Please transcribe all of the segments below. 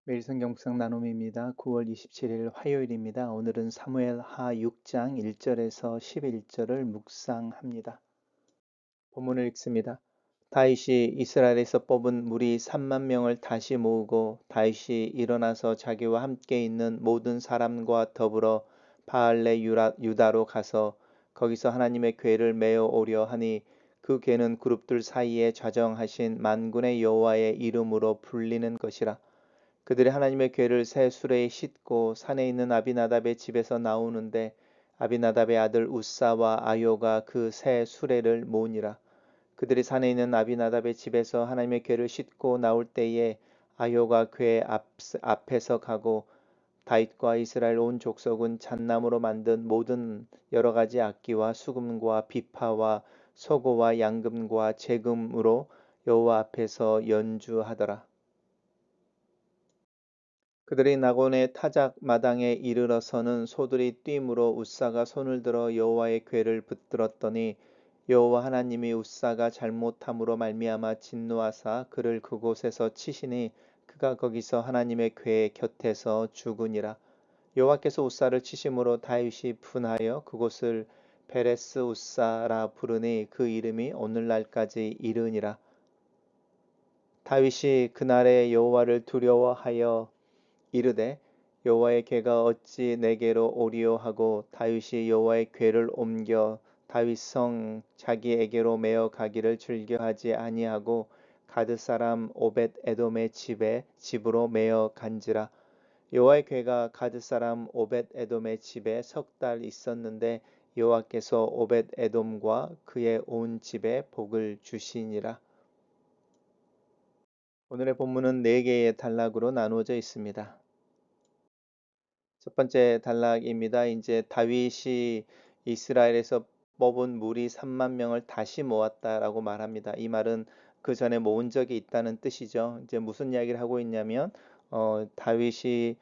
매일 성경 묵상 나눔입니다. 9월 27일 화요일입니다. 오늘은 사무엘 하 6장 1절에서 11절을 묵상합니다. 본문을 읽습니다. 다윗이 이스라엘에서 뽑은 무리 3만 명을 다시 모으고 다윗이 일어나서 자기와 함께 있는 모든 사람과 더불어 바알레 유다로 가서 거기서 하나님의 궤를 메어 오려 하니 그 궤는 그룹들 사이에 좌정하신 만군의 여호와의 이름으로 불리는 것이라. 그들이 하나님의 궤를 새 수레에 싣고 산에 있는 아비나답의 집에서 나오는데 아비나답의 아들 우사와 아요가 그 새 수레를 모으니라. 그들이 산에 있는 아비나답의 집에서 하나님의 궤를 싣고 나올 때에 아요가 궤 앞에서 가고 다윗과 이스라엘 온 족속은 잣나무로 만든 모든 여러 가지 악기와 수금과 비파와 소고와 양금과 재금으로 여호와 앞에서 연주하더라. 그들이 나곤의 타작 마당에 이르러서는 소들이 뛰므로 웃사가 손을 들어 여호와의 궤를 붙들었더니 여호와 하나님이 웃사가 잘못함으로 말미암아 진노하사 그를 그곳에서 치시니 그가 거기서 하나님의 궤 곁에서 죽으니라. 여호와께서 웃사를 치심으로 다윗이 분하여 그곳을 베레스 웃사라 부르니 그 이름이 오늘날까지 이르니라. 다윗이 그날에 여호와를 두려워하여 이르되 여호와의 궤가 어찌 내게로 오리오 하고 다윗이 여호와의 궤를 옮겨 다윗 성 자기에게로 메어 가기를 즐겨하지 아니하고 가드 사람 오벳 에돔의 집으로 메어 간지라. 여호와의 궤가 가드 사람 오벳 에돔의 집에 석 달 있었는데 여호와께서 오벳 에돔과 그의 온 집에 복을 주시니라. 오늘의 본문은 네 개의 단락으로 나누어져 있습니다. 첫 번째 단락입니다. 이제 다윗이 이스라엘에서 뽑은 무리 3만 명을 다시 모았다라고 말합니다. 이 말은 그 전에 모은 적이 있다는 뜻이죠. 이제 무슨 이야기를 하고 있냐면 다윗이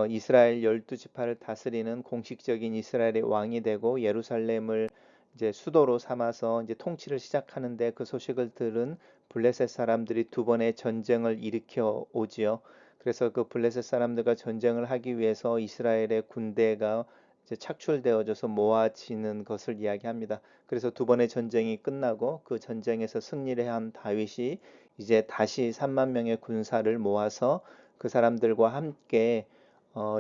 이스라엘 12지파를 다스리는 공식적인 이스라엘의 왕이 되고 예루살렘을 이제 수도로 삼아서 이제 통치를 시작하는데 그 소식을 들은 블레셋 사람들이 두 번의 전쟁을 일으켜 오지요. 그래서 그 블레셋 사람들과 전쟁을 하기 위해서 이스라엘의 군대가 이제 착출되어져서 모아지는 것을 이야기합니다. 그래서 두 번의 전쟁이 끝나고 그 전쟁에서 승리를 한 다윗이 이제 다시 3만 명의 군사를 모아서 그 사람들과 함께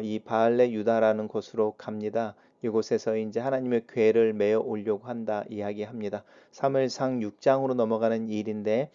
이 바알레 유다라는 곳으로 갑니다. 이곳에서 이제 하나님의 궤를 메어 오려고 한다 이야기합니다. 사무엘상 6장으로 넘어가는 일인데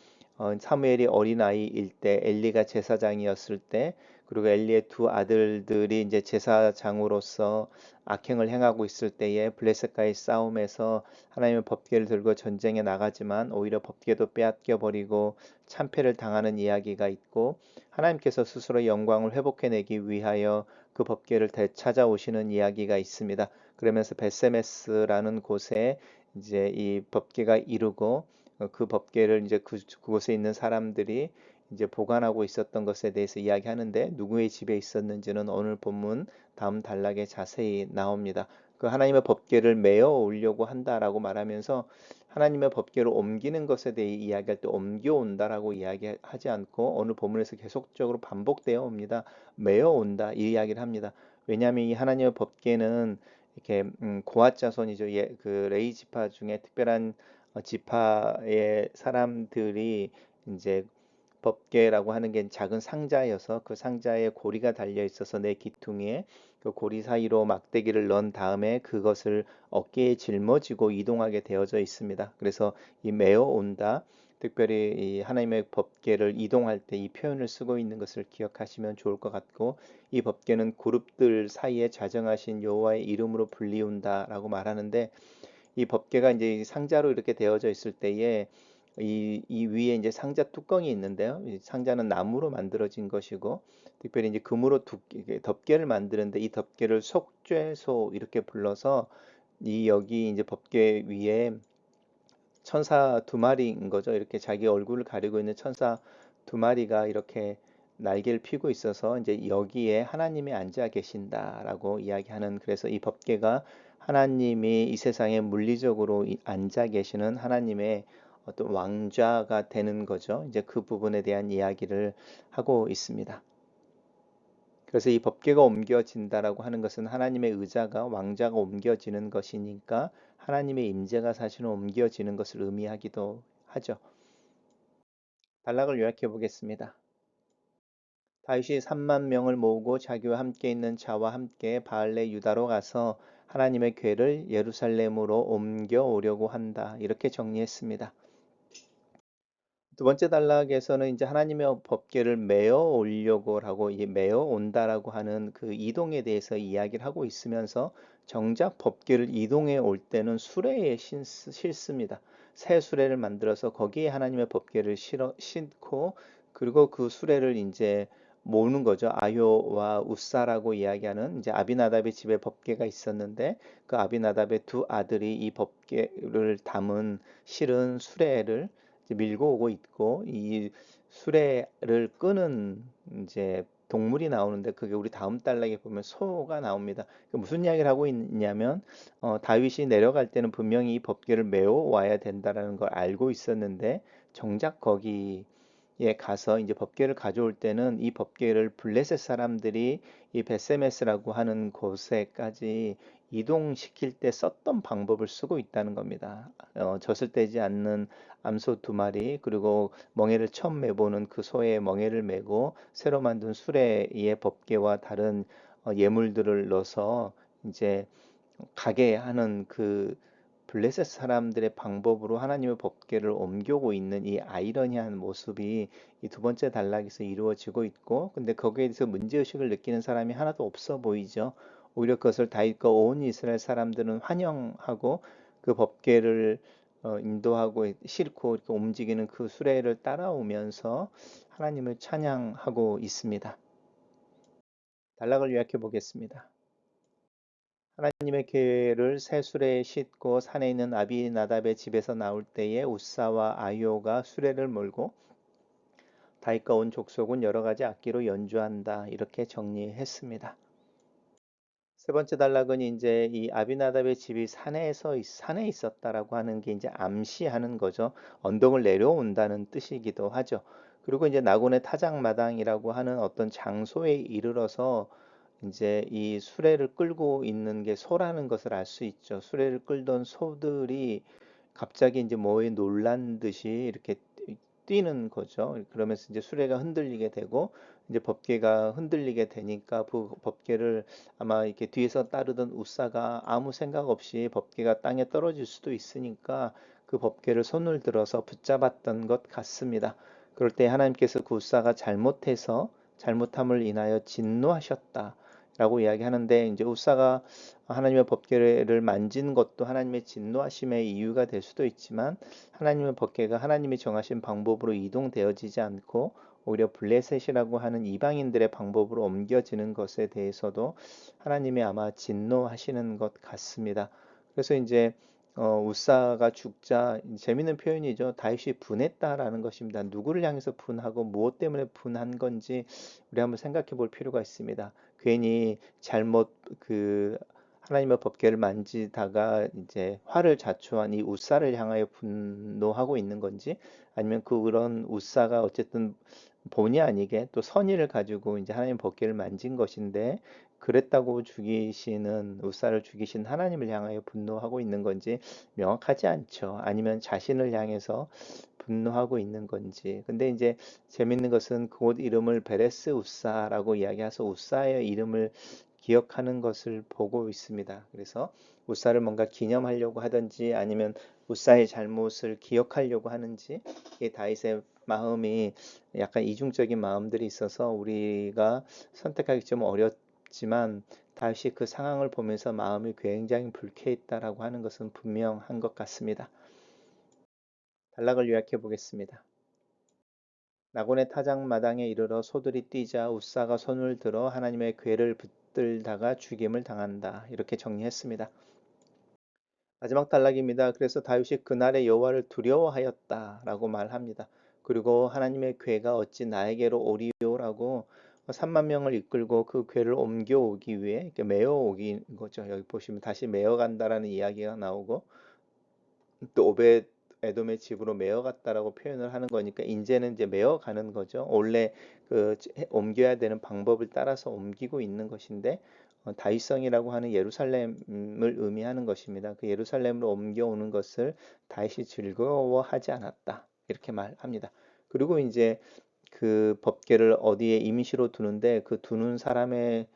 사무엘이 어린아이일 때 엘리가 제사장이었을 때 그리고 엘리의 두 아들들이 이제 제사장으로서 악행을 행하고 있을 때에 블레셋과의 싸움에서 하나님의 법궤를 들고 전쟁에 나가지만 오히려 법궤도 빼앗겨 버리고 참패를 당하는 이야기가 있고 하나님께서 스스로 영광을 회복해내기 위하여 그 법궤를 되찾아오시는 이야기가 있습니다. 그러면서 베세메스라는 곳에 이제 이 법궤가 이르고 그 법궤를 이제 그곳에 있는 사람들이 이제 보관하고 있었던 것에 대해서 이야기하는데 누구의 집에 있었는지는 오늘 본문 다음 단락에 자세히 나옵니다. 그 하나님의 법궤를 메어 오려고 한다라고 말하면서 하나님의 법궤를 옮기는 것에 대해 이야기할 때 옮겨온다라고 이야기하지 않고 오늘 본문에서 계속적으로 반복되어 옵니다. 메어 온다 이 이야기를 합니다. 왜냐하면 이 하나님의 법궤는 이렇게 고앗 자손이죠. 그 레위 지파 중에 특별한 지파의 사람들이 이제 법궤라고 하는 게 작은 상자여서 그 상자에 고리가 달려 있어서 내 귀퉁이에 그 고리 사이로 막대기를 넣은 다음에 그것을 어깨에 짊어지고 이동하게 되어져 있습니다. 그래서 이 메어 온다, 특별히 이 하나님의 법궤를 이동할 때 이 표현을 쓰고 있는 것을 기억하시면 좋을 것 같고, 이 법궤는 그룹들 사이에 자정하신 여호와의 이름으로 불리운다라고 말하는데, 이 법궤가 이제 상자로 이렇게 되어져 있을 때에 이 위에 이제 상자 뚜껑이 있는데요. 이 상자는 나무로 만들어진 것이고, 특별히 이제 금으로 덮개를 만드는데 이 덮개를 속죄소 이렇게 불러서 이 여기 이제 법궤 위에 천사 두 마리인 거죠. 이렇게 자기 얼굴을 가리고 있는 천사 두 마리가 이렇게 날개를 펴고 있어서 이제 여기에 하나님이 앉아 계신다라고 이야기하는, 그래서 이 법궤가 하나님이 이 세상에 물리적으로 앉아 계시는 하나님의 어떤 왕좌가 되는 거죠. 이제 그 부분에 대한 이야기를 하고 있습니다. 그래서 이 법궤가 옮겨진다라고 하는 것은 하나님의 의자가 왕자가 옮겨지는 것이니까 하나님의 임재가 사실은 옮겨지는 것을 의미하기도 하죠. 단락을 요약해 보겠습니다. 다윗이 3만 명을 모으고 자기와 함께 있는 자와 함께 바알레 유다로 가서 하나님의 궤를 예루살렘으로 옮겨 오려고 한다. 이렇게 정리했습니다. 두 번째 단락에서는 이제 하나님의 법궤를 메어 오려고라고 이 메어 온다라고 하는 그 이동에 대해서 이야기를 하고 있으면서 정작 법궤를 이동해 올 때는 수레에 싣습니다. 새 수레를 만들어서 거기에 하나님의 법궤를 싣고 그리고 그 수레를 이제 모으는 거죠. 아효와 우사라고 이야기하는 이제 아비나답의 집에 법궤가 있었는데 그 아비나답의 두 아들이 이 법궤를 담은 실은 수레를 밀고 오고 있고 이 수레를 끄는 이제 동물이 나오는데 그게 우리 다음 단락에 보면 소가 나옵니다. 무슨 이야기를 하고 있냐면 다윗이 내려갈 때는 분명히 이 법궤를 메어 와야 된다라는 걸 알고 있었는데 정작 거기에 가서 이제 법궤를 가져올 때는 이 법궤를 블레셋 사람들이 이 베세메스라고 하는 곳에까지 이동시킬 때 썼던 방법을 쓰고 있다는 겁니다. 젖을 떼지 않는 암소 두 마리 그리고 멍에를 처음 매보는 그 소의 멍에를 메고 새로 만든 수레에 법궤와 다른 예물들을 넣어서 이제 가게 하는 그 블레셋 사람들의 방법으로 하나님의 법궤를 옮겨오고 있는 이 아이러니한 모습이 이 두 번째 단락에서 이루어지고 있고 근데 거기에 대해서 문제의식을 느끼는 사람이 하나도 없어 보이죠. 오히려 그것을 다윗과 온 이스라엘 사람들은 환영하고 그 법궤를 인도하고 싣고 이렇게 움직이는 그 수레를 따라오면서 하나님을 찬양하고 있습니다. 단락을 요약해 보겠습니다. 하나님의 계를 새 수레에 싣고 산에 있는 아비나답의 집에서 나올 때에 우사와 아효가 수레를 몰고 다윗과 온 족속은 여러 가지 악기로 연주한다. 이렇게 정리했습니다. 세 번째 단락은 이제 이 아비나답의 집이 산에 있었다라고 하는 게 이제 암시하는 거죠. 언덕을 내려온다는 뜻이기도 하죠. 그리고 이제 나곤의 타작마당이라고 하는 어떤 장소에 이르러서 이제 이 수레를 끌고 있는 게 소라는 것을 알 수 있죠. 수레를 끌던 소들이 갑자기 이제 뭐에 놀란 듯이 이렇게 뛰는 거죠. 그러면서 이제 수레가 흔들리게 되고 이제 법궤가 흔들리게 되니까 그 법궤를 아마 이렇게 뒤에서 따르던 우사가 아무 생각 없이 법궤가 땅에 떨어질 수도 있으니까 그 법궤를 손을 들어서 붙잡았던 것 같습니다. 그럴 때 하나님께서 그 우사가 잘못해서 잘못함을 인하여 진노하셨다. 라고 이야기하는데 이제 우사가 하나님의 법궤를 만진 것도 하나님의 진노하심의 이유가 될 수도 있지만 하나님의 법궤가 하나님이 정하신 방법으로 이동되어지지 않고 오히려 블레셋이라고 하는 이방인들의 방법으로 옮겨지는 것에 대해서도 하나님이 아마 진노하시는 것 같습니다. 그래서 이제 우사가 죽자 재밌는 표현이죠. 다윗이 분했다라는 것입니다. 누구를 향해서 분하고 무엇 때문에 분한 건지 우리 한번 생각해 볼 필요가 있습니다. 괜히 잘못 그 하나님의 법궤를 만지다가 이제 화를 자초한 이 우사를 향하여 분노하고 있는 건지 아니면 그런 우사가 어쨌든 본의 아니게 또 선의를 가지고 이제 하나님 법궤를 만진 것인데 그랬다고 죽이시는 우사를 죽이신 하나님을 향하여 분노하고 있는 건지 명확하지 않죠. 아니면 자신을 향해서 분노하고 있는 건지. 근데 이제 재밌는 것은 그곳 이름을 베레스 우사라고 이야기해서 우사의 이름을 기억하는 것을 보고 있습니다. 그래서 우사를 뭔가 기념하려고 하든지 아니면 우사의 잘못을 기억하려고 하는지 이 다윗의 마음이 약간 이중적인 마음들이 있어서 우리가 선택하기 좀 어렵지만 다윗이 그 상황을 보면서 마음이 굉장히 불쾌했다라고 하는 것은 분명한 것 같습니다. 단락을 요약해 보겠습니다. 나곤의 타작마당에 이르러 소들이 뛰자 우사가 손을 들어 하나님의 궤를 붙들다가 죽임을 당한다. 이렇게 정리했습니다. 마지막 단락입니다. 그래서 다윗이 그날의 여호와를 두려워하였다라고 말합니다. 그리고 하나님의 궤가 어찌 나에게로 오리오라고 3만 명을 이끌고 그 궤를 옮겨오기 위해 이렇게 메어 오긴 거죠. 여기 보시면 다시 메어 간다라는 이야기가 나오고 또 에돔의 집으로 메어갔다라고 표현을 하는 거니까 이제는 이제 메어가는 거죠. 원래 옮겨야 되는 방법을 따라서 옮기고 있는 것인데 다윗성이라고 하는 예루살렘을 의미하는 것입니다. 그 예루살렘으로 옮겨오는 것을 다윗이 즐거워하지 않았다. 이렇게 말합니다. 그리고 이제 그 법궤를 어디에 임시로 두는데 그 두는 사람이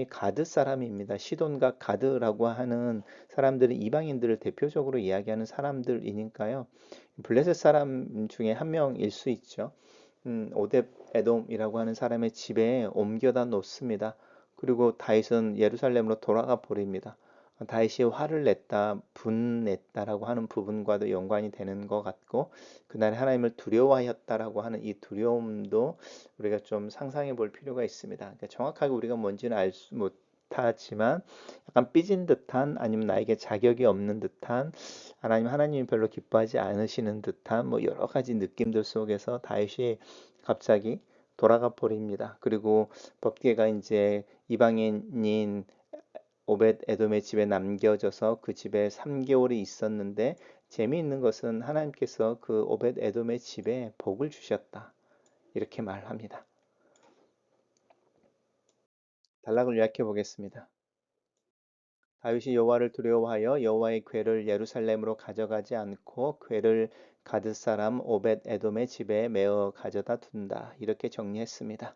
가드 사람입니다. 시돈과 가드라고 하는 사람들은 이방인들을 대표적으로 이야기하는 사람들이니까요. 블레셋 사람 중에 한 명일 수 있죠. 오뎁 에돔이라고 하는 사람의 집에 옮겨다 놓습니다. 그리고 다윗은 예루살렘으로 돌아가 버립니다. 다윗이 화를 냈다, 분냈다라고 하는 부분과도 연관이 되는 것 같고, 그날에 하나님을 두려워하였다라고 하는 이 두려움도 우리가 좀 상상해 볼 필요가 있습니다. 그러니까 정확하게 우리가 뭔지는 알 수 못하지만 약간 삐진 듯한, 아니면 나에게 자격이 없는 듯한, 하나님이 별로 기뻐하지 않으시는 듯한 뭐 여러 가지 느낌들 속에서 다윗이 갑자기 돌아가 버립니다. 그리고 법궤가 이제 이방인인 오벳 에돔의 집에 남겨져서 그 집에 3개월이 있었는데, 재미있는 것은 하나님께서 그 오벳 에돔의 집에 복을 주셨다. 이렇게 말합니다. 단락을 요약해 보겠습니다. 다윗이 여호와를 두려워하여 여호와의 궤를 예루살렘으로 가져가지 않고 궤를 가드 사람 오벳 에돔의 집에 메어 가져다 둔다. 이렇게 정리했습니다.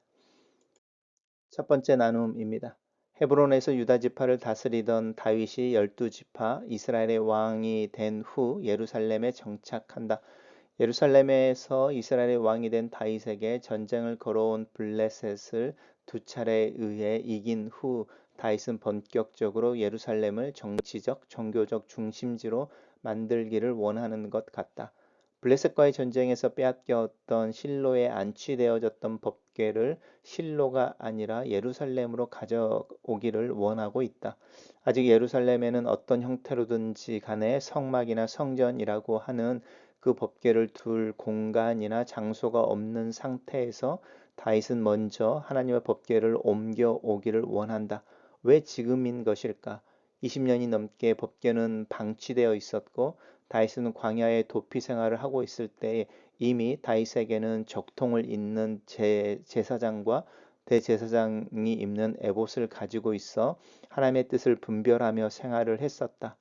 첫 번째 나눔입니다. 헤브론에서 유다 지파를 다스리던 다윗이 12지파 이스라엘의 왕이 된 후 예루살렘에 정착한다. 예루살렘에서 이스라엘의 왕이 된 다윗에게 전쟁을 걸어온 블레셋을 두 차례에 의해 이긴 후 다윗은 본격적으로 예루살렘을 정치적, 종교적 중심지로 만들기를 원하는 것 같다. 블레셋과의 전쟁에서 빼앗겼던 실로에 안치되어졌던 법궤를 실로가 아니라 예루살렘으로 가져오기를 원하고 있다. 아직 예루살렘에는 어떤 형태로든지 간에 성막이나 성전이라고 하는 그 법궤를 둘 공간이나 장소가 없는 상태에서 다윗은 먼저 하나님의 법궤를 옮겨 오기를 원한다. 왜 지금인 것일까? 20년이 넘게 법궤는 방치되어 있었고 다윗은 광야의 도피 생활을 하고 있을 때 이미 다윗에게는 적통을 잇는 제사장과 대제사장이 입는 에봇을 가지고 있어 하나님의 뜻을 분별하며 생활을 했었다.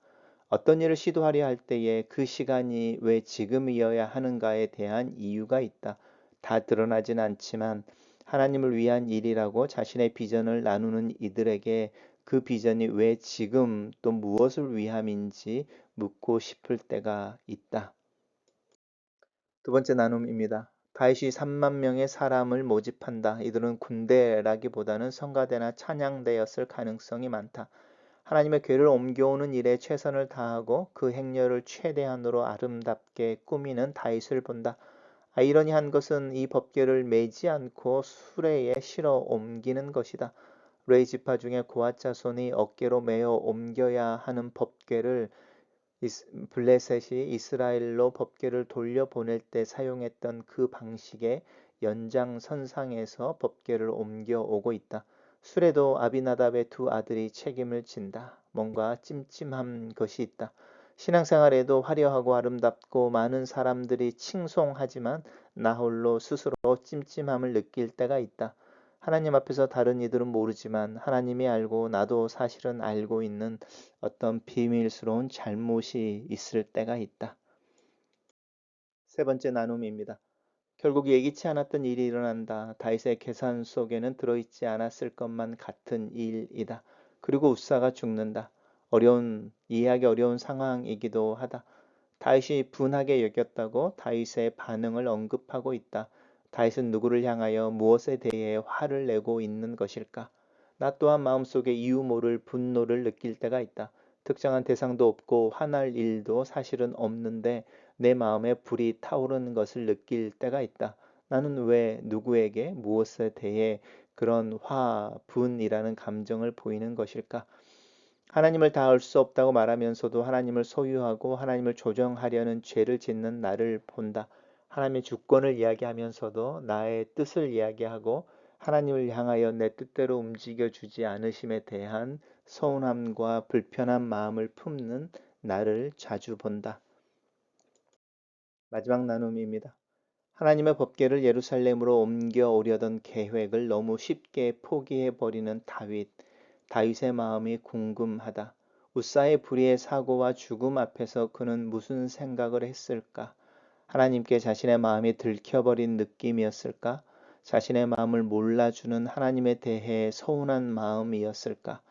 어떤 일을 시도하려 할 때에 그 시간이 왜 지금이어야 하는가에 대한 이유가 있다. 다 드러나진 않지만 하나님을 위한 일이라고 자신의 비전을 나누는 이들에게 그 비전이 왜 지금 또 무엇을 위함인지 묻고 싶을 때가 있다. 두 번째 나눔입니다. 다윗이 3만 명의 사람을 모집한다. 이들은 군대라기보다는 성가대나 찬양대였을 가능성이 많다. 하나님의 궤를 옮겨오는 일에 최선을 다하고 그 행렬을 최대한으로 아름답게 꾸미는 다윗을 본다. 아이러니한 것은 이 법궤를 매지 않고 수레에 실어 옮기는 것이다. 레위 지파 중에 고앗 자손이 어깨로 메어 옮겨야 하는 법궤를 블레셋이 이스라엘로 법궤를 돌려보낼 때 사용했던 그 방식의 연장선상에서 법궤를 옮겨오고 있다. 수레도 아비나답의 두 아들이 책임을 진다. 뭔가 찜찜한 것이 있다. 신앙생활에도 화려하고 아름답고 많은 사람들이 칭송하지만 나 홀로 스스로 찜찜함을 느낄 때가 있다. 하나님 앞에서 다른 이들은 모르지만 하나님이 알고 나도 사실은 알고 있는 어떤 비밀스러운 잘못이 있을 때가 있다. 세 번째 나눔입니다. 결국 예기치 않았던 일이 일어난다. 다윗의 계산 속에는 들어있지 않았을 것만 같은 일이다. 그리고 웃사가 죽는다. 이해하기 어려운 상황이기도 하다. 다윗이 분하게 여겼다고 다윗의 반응을 언급하고 있다. 다윗은 누구를 향하여 무엇에 대해 화를 내고 있는 것일까? 나 또한 마음속에 이유 모를 분노를 느낄 때가 있다. 특정한 대상도 없고 화날 일도 사실은 없는데 내 마음에 불이 타오르는 것을 느낄 때가 있다. 나는 왜 누구에게 무엇에 대해 그런 분이라는 감정을 보이는 것일까? 하나님을 다 알 수 없다고 말하면서도 하나님을 소유하고 하나님을 조정하려는 죄를 짓는 나를 본다. 하나님의 주권을 이야기하면서도 나의 뜻을 이야기하고 하나님을 향하여 내 뜻대로 움직여 주지 않으심에 대한 서운함과 불편한 마음을 품는 나를 자주 본다. 마지막 나눔입니다. 하나님의 법궤를 예루살렘으로 옮겨오려던 계획을 너무 쉽게 포기해버리는 다윗. 다윗의 마음이 궁금하다. 웃사의 불의의 사고와 죽음 앞에서 그는 무슨 생각을 했을까? 하나님께 자신의 마음이 들켜버린 느낌이었을까? 자신의 마음을 몰라주는 하나님에 대해 서운한 마음이었을까?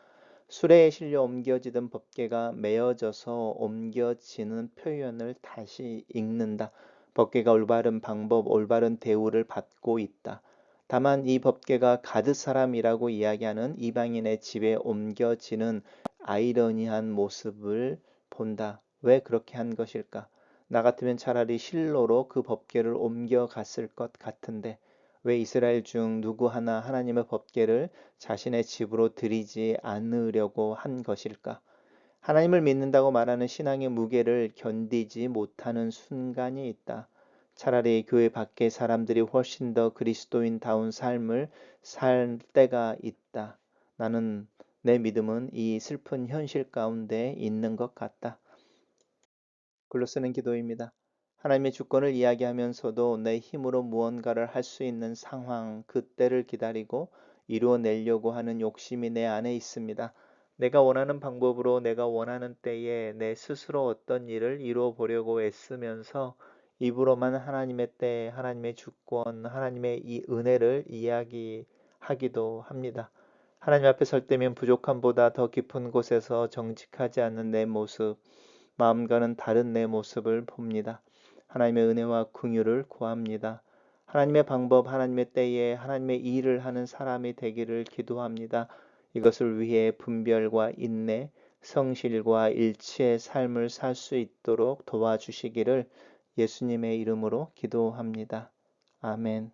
수레에 실려 옮겨지던 법궤가 메어져서 옮겨지는 표현을 다시 읽는다. 법궤가 올바른 방법, 올바른 대우를 받고 있다. 다만 이 법궤가 가드 사람이라고 이야기하는 이방인의 집에 옮겨지는 아이러니한 모습을 본다. 왜 그렇게 한 것일까? 나 같으면 차라리 실로로 그 법궤를 옮겨갔을 것 같은데 왜 이스라엘 중 누구 하나 하나님의 법궤를 자신의 집으로 들이지 않으려고 한 것일까? 하나님을 믿는다고 말하는 신앙의 무게를 견디지 못하는 순간이 있다. 차라리 교회 밖의 사람들이 훨씬 더 그리스도인다운 삶을 살 때가 있다. 나는 내 믿음은 이 슬픈 현실 가운데 있는 것 같다. 글로 쓰는 기도입니다. 하나님의 주권을 이야기하면서도 내 힘으로 무언가를 할 수 있는 상황, 그때를 기다리고 이루어내려고 하는 욕심이 내 안에 있습니다. 내가 원하는 방법으로 내가 원하는 때에 내 스스로 어떤 일을 이루어 보려고 애쓰면서 입으로만 하나님의 때, 하나님의 주권, 하나님의 이 은혜를 이야기하기도 합니다. 하나님 앞에 설 때면 부족함보다 더 깊은 곳에서 정직하지 않는 내 모습, 마음과는 다른 내 모습을 봅니다. 하나님의 은혜와 긍휼을 구합니다. 하나님의 방법, 하나님의 때에 하나님의 일을 하는 사람이 되기를 기도합니다. 이것을 위해 분별과 인내, 성실과 일치의 삶을 살 수 있도록 도와주시기를 예수님의 이름으로 기도합니다. 아멘.